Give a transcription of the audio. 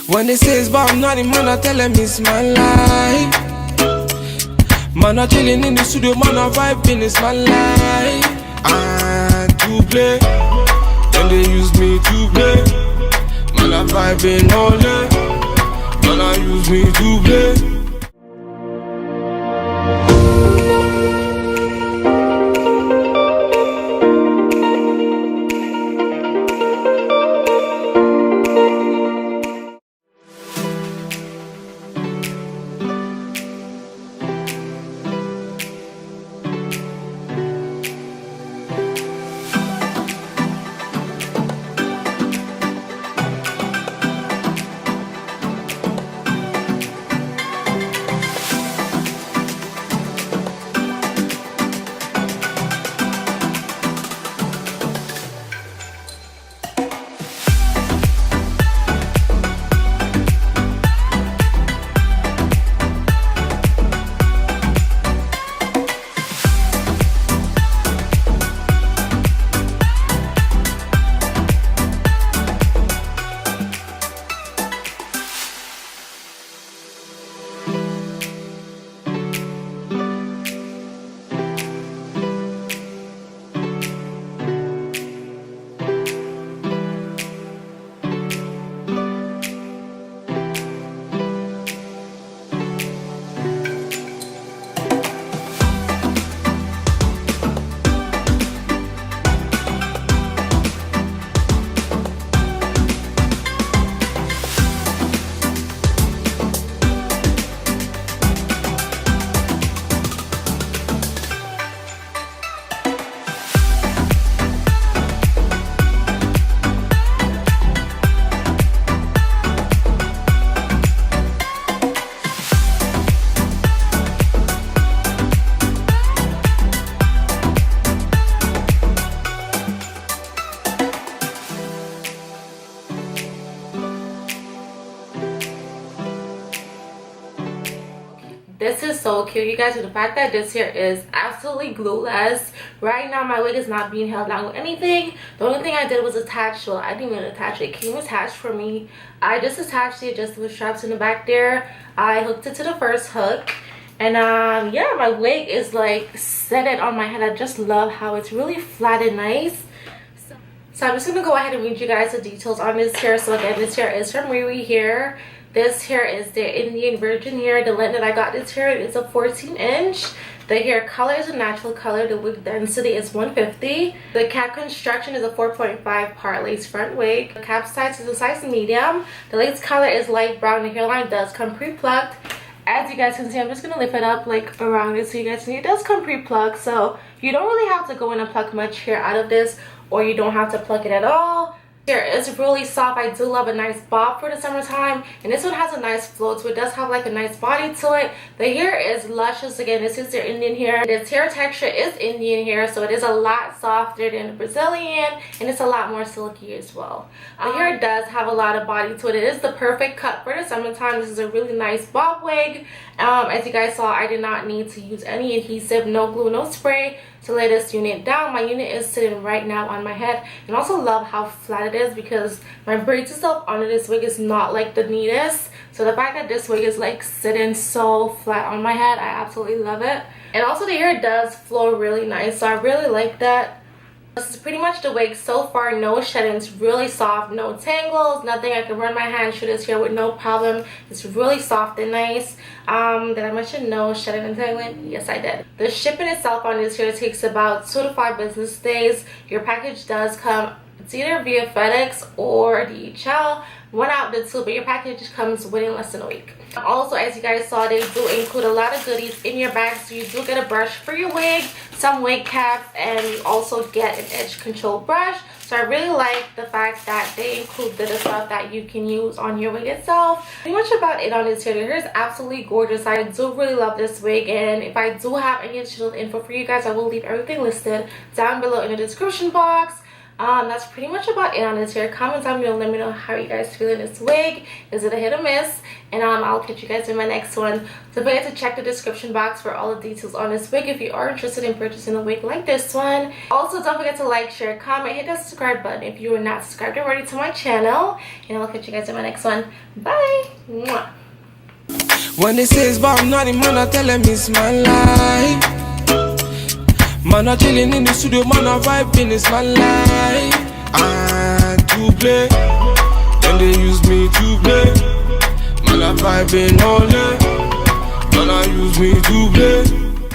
When they say it's but I'm not the man, I tell them it's my life. Man, I'm chilling in the studio, man, I'm vibing, it's my life. And to play, then they use me to play. Man, I'm vibing all day. Man, I use me to play. This is so cute, you guys. The fact that this hair is absolutely glueless. Right now my wig is not being held down with anything. The only thing I did was attach. Well, I didn't even attach it. It came attached for me. I just attached the adjustable straps in the back there. I hooked it to the first hook, and yeah, my wig is like set it on my head. I just love how it's really flat and nice. So I'm just gonna go ahead and read you guys the details on this hair. So again, this hair is from Ririhair. This hair is the Indian virgin hair. The length that I got this hair is a 14-inch. The hair color is a natural color. The wig density is 150. The cap construction is a 4.5 part lace front wig. The cap size is a size medium. The lace color is light brown. The hairline does come pre-plucked. As you guys can see, I'm just going to lift it up like around it so you guys see it does come pre-plucked. So you don't really have to go in and pluck much hair out of this, or you don't have to pluck it at all. Hair is really soft. I do love a nice bob for the summertime, and this one has a nice flow, so it does have like a nice body to it. The hair is luscious. Again, this is their Indian hair. This hair texture is Indian hair, so it is a lot softer than the Brazilian, and it's a lot more silky as well. The hair does have a lot of body to it. It is the perfect cut for the summertime. This is a really nice bob wig. As you guys saw, I did not need to use any adhesive, no glue, no spray to lay this unit down. My unit is sitting right now on my head, and also love how flat it is because my braids itself under this wig is not like the neatest. So the fact that this wig is like sitting so flat on my head, I absolutely love it. And also the hair does flow really nice, so I really like that. This is pretty much the wig so far. No shedding. It's really soft, no tangles, nothing. I can run my hand through this hair with no problem. It's really soft and nice. Did I mention no shedding and tangling? Yes, I did. The shipping itself on this hair takes about 2 to 5 business days. Your package does come, it's either via FedEx or DHL, one out of the two, but your package comes within less than a week. Also, as you guys saw, they do include a lot of goodies in your bag. So you do get a brush for your wig, some wig caps, and you also get an edge control brush. So I really like the fact that they include the stuff that you can use on your wig itself. Pretty much about it on this hair. The hair is absolutely gorgeous. I do really love this wig, and if I do have any additional info for you guys, I will leave everything listed down below in the description box. That's pretty much about it on this hair. Comment down below, let me know how you guys feel in this wig. Is it a hit or miss? And I'll catch you guys in my next one. Don't forget to check the description box for all the details on this wig if you are interested in purchasing a wig like this one. Also, don't forget to like, share, comment, hit that subscribe button if you are not subscribed already to my channel. And I'll catch you guys in my next one. Bye. Mwah. When they say it's about nothing, man, I tell them it's my life. Man, I chilling in the studio, man, I vibing, it's my life. And to play, then they use me to play. Man, I vibing all day. Man, I use me to play.